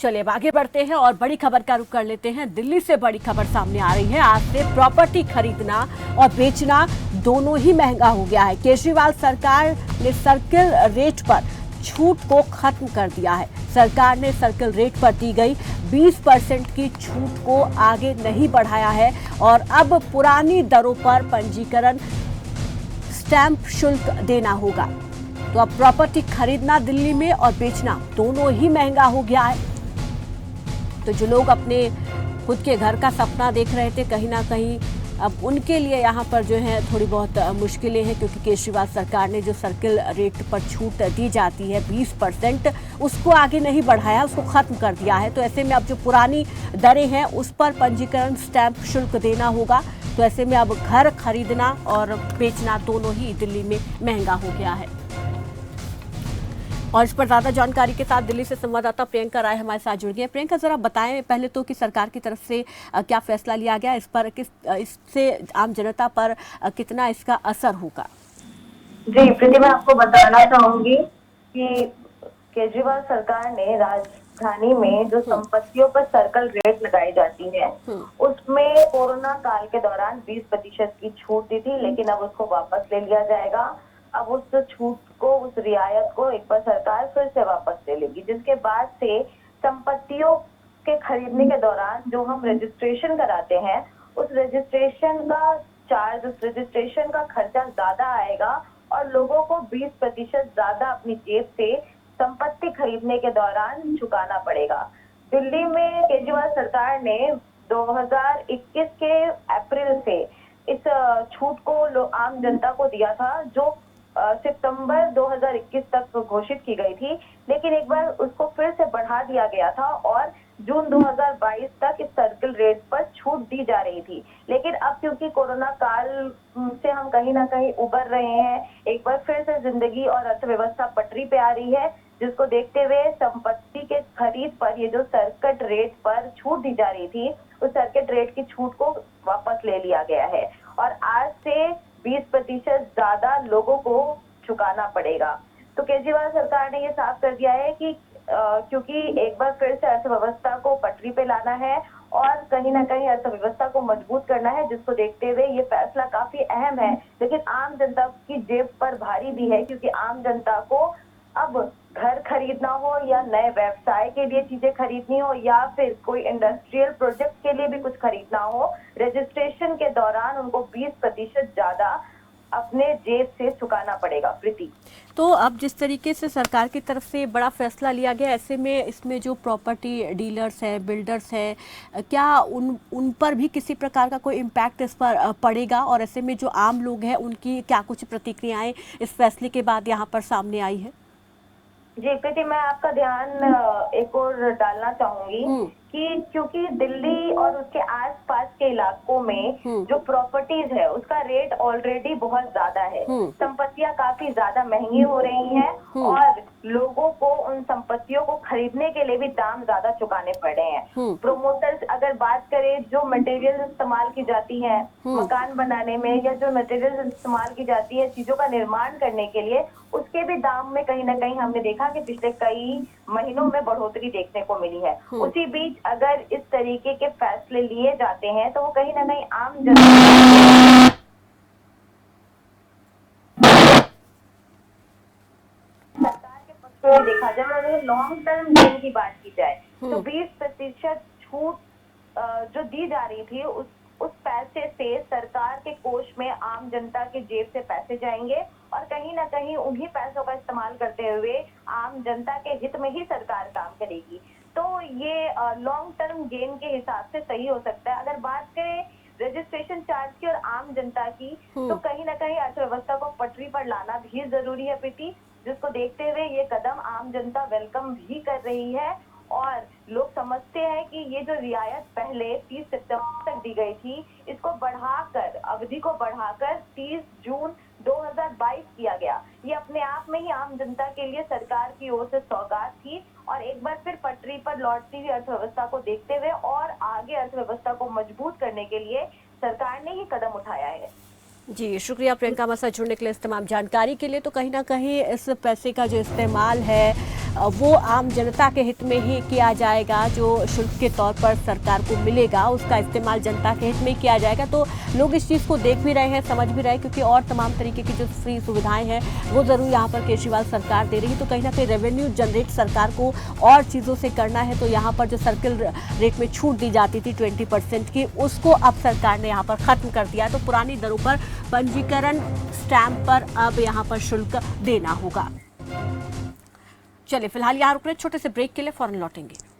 चलिए अब आगे बढ़ते हैं और बड़ी खबर का रुख कर लेते हैं। दिल्ली से बड़ी खबर सामने आ रही है। आज से प्रॉपर्टी खरीदना और बेचना दोनों ही महंगा हो गया है। केजरीवाल सरकार ने सर्किल रेट पर छूट को खत्म कर दिया है। सरकार ने सर्किल रेट पर दी गई 20% की छूट को आगे नहीं बढ़ाया है और अब पुरानी दरों पर पंजीकरण स्टैंप शुल्क देना होगा। तो अब प्रॉपर्टी खरीदना दिल्ली में और बेचना दोनों ही महंगा हो गया है। तो जो लोग अपने खुद के घर का सपना देख रहे थे, कहीं ना कहीं अब उनके लिए यहाँ पर जो है थोड़ी बहुत मुश्किलें हैं, क्योंकि केजरीवाल सरकार ने जो सर्किल रेट पर छूट दी जाती है 20%, उसको आगे नहीं बढ़ाया, उसको खत्म कर दिया है। तो ऐसे में अब जो पुरानी दरें हैं उस पर पंजीकरण स्टैंप शुल्क देना होगा। तो ऐसे में अब घर खरीदना और बेचना दोनों ही दिल्ली में महंगा हो गया है। और इस पर ज्यादा जानकारी के साथ दिल्ली से संवाददाता प्रियंका राय हमारे साथ जुड़ गई है। प्रियंका, जरा बताएं पहले तो कि सरकार की तरफ से क्या फैसला लिया गया, इस पर इससे आम जनता पर कितना इसका असर होगा? जी प्रीति, मैं आपको बताना चाहूंगी कि केजरीवाल सरकार ने राजधानी में जो संपत्तियों पर सर्कल रेट लगाई जाती है उसमें कोरोना काल के दौरान 20% की छूट दी थी, लेकिन अब उसको वापस ले लिया जाएगा। अब उस छूट को, उस रियायत को एक बार सरकार फिर से वापस ले लेगी, जिसके बाद से संपत्तियों के खरीदने के दौरान जो हम रजिस्ट्रेशन कराते हैं उस रजिस्ट्रेशन का चार्ज, उस रजिस्ट्रेशन का खर्चा ज्यादा आएगा और लोगों को 20% ज्यादा अपनी जेब से संपत्ति खरीदने के दौरान चुकाना पड़ेगा। दिल्ली में केजरीवाल सरकार ने 2021 के अप्रैल से इस छूट को आम जनता को दिया था, जो सितंबर 2021 तक घोषित की गई थी, लेकिन एक बार उसको फिर से बढ़ा दिया गया था और जून 2022 तक इस सर्किल रेट पर छूट दी जा रही थी। लेकिन अब क्योंकि कोरोना काल से हम कहीं ना कहीं उबर रहे हैं, एक बार फिर से जिंदगी और अर्थव्यवस्था पटरी पे आ रही है, जिसको देखते हुए संपत्ति के खरीद पर ये जो सर्किट रेट पर छूट दी जा रही थी, उस सर्किट रेट की छूट को वापस ले लिया गया है और आज से 20% ज्यादा लोगों को चुकाना पड़ेगा। तो केजरीवाल सरकार ने ये साफ कर दिया है कि क्योंकि एक बार फिर से अर्थव्यवस्था को पटरी पे लाना है और कहीं ना कहीं अर्थव्यवस्था को मजबूत करना है, जिसको देखते हुए ये फैसला काफी अहम है, लेकिन आम जनता की जेब पर भारी भी है, क्योंकि आम जनता को अब घर खरीदना हो या नए व्यवसाय के लिए चीजें खरीदनी हो या फिर कोई इंडस्ट्रियल प्रोजेक्ट के लिए भी कुछ खरीदना हो, रजिस्ट्रेशन के दौरान उनको 20% ज्यादा अपने जेब से चुकाना पड़ेगा। प्रीति, तो अब जिस तरीके से सरकार की तरफ से बड़ा फैसला लिया गया, ऐसे में इसमें जो प्रॉपर्टी डीलर्स हैं, बिल्डर्स हैं, क्या उन पर भी किसी प्रकार का कोई इम्पैक्ट इस पर पड़ेगा? और ऐसे में जो आम लोग हैं उनकी क्या कुछ प्रतिक्रियाएं इस फैसले के बाद यहाँ पर सामने आई है? जी प्रीति, मैं आपका ध्यान एक और डालना चाहूंगी कि क्योंकि दिल्ली और उसके आसपास के इलाकों में जो प्रॉपर्टीज है उसका रेट ऑलरेडी बहुत ज्यादा है, संपत्तियां काफी ज्यादा महंगी हो रही हैं और लोगों को उन संपत्तियों को खरीदने के लिए भी दाम ज्यादा चुकाने पड़ रहे हैं। प्रोमोटर्स, अगर बात करें जो मटेरियल इस्तेमाल की जाती है मकान बनाने में या जो मटेरियल इस्तेमाल की जाती है चीजों का निर्माण करने के लिए, उसके भी दाम में कहीं ना कहीं हमने देखा कि पिछले कई महीनों में बढ़ोतरी देखने को मिली है। उसी बीच अगर इस तरीके के फैसले लिए जाते हैं तो वो कहीं ना कहीं आम जनता सरकार के पक्ष में देखा जाए और अगर लॉन्ग टर्म गेन की बात की जाए तो 20% छूट जो दी जा रही थी उस पैसे से सरकार के कोष में आम जनता के जेब से पैसे जाएंगे और कहीं ना कहीं उन्हीं पैसों का इस्तेमाल करते हुए आम जनता के हित में ही सरकार काम करेगी। तो ये लॉन्ग टर्म गेन के हिसाब से सही हो सकता है। अगर बात करें रजिस्ट्रेशन चार्ज की और आम जनता की, तो कहीं ना कहीं अर्थव्यवस्था को पटरी पर लाना भी जरूरी है प्रीति, जिसको देखते हुए ये कदम आम जनता वेलकम भी कर रही है और लोग समझते हैं कि ये जो रियायत पहले 30 सितंबर तक दी गई थी, इसको बढ़ाकर, अवधि को बढ़ाकर 30 जून 2022 किया गया। ये अपने आप में ही आम जनता के लिए सरकार की ओर से सौगात थी और एक बार फिर पटरी पर लौटती हुई अर्थव्यवस्था को देखते हुए और आगे अर्थव्यवस्था को मजबूत करने के लिए सरकार ने ही कदम उठाया है। जी शुक्रिया प्रियंका, हमारे साथ जुड़ने के लिए, इस तमाम जानकारी के लिए। तो कहीं ना कहीं इस पैसे का जो इस्तेमाल है वो आम जनता के हित में ही किया जाएगा। जो शुल्क के तौर पर सरकार को मिलेगा उसका इस्तेमाल जनता के हित में किया जाएगा। तो लोग इस चीज़ को देख भी रहे हैं, समझ भी रहे हैं, क्योंकि और तमाम तरीके की जो फ्री सुविधाएं हैं वो ज़रूर यहाँ पर केजरीवाल सरकार दे रही है। तो कहीं ना कहीं रेवेन्यू जनरेट सरकार को और चीज़ों से करना है। तो यहाँ पर जो सर्किल रेट में छूट दी जाती थी 20% की, उसको अब सरकार ने यहाँ पर ख़त्म कर दिया है। तो पुरानी दरों पर पंजीकरण स्टैंप पर अब यहाँ पर शुल्क देना होगा। चलिए फिलहाल यहाँ रुक रहे, छोटे से ब्रेक के लिए फौरन लौटेंगे।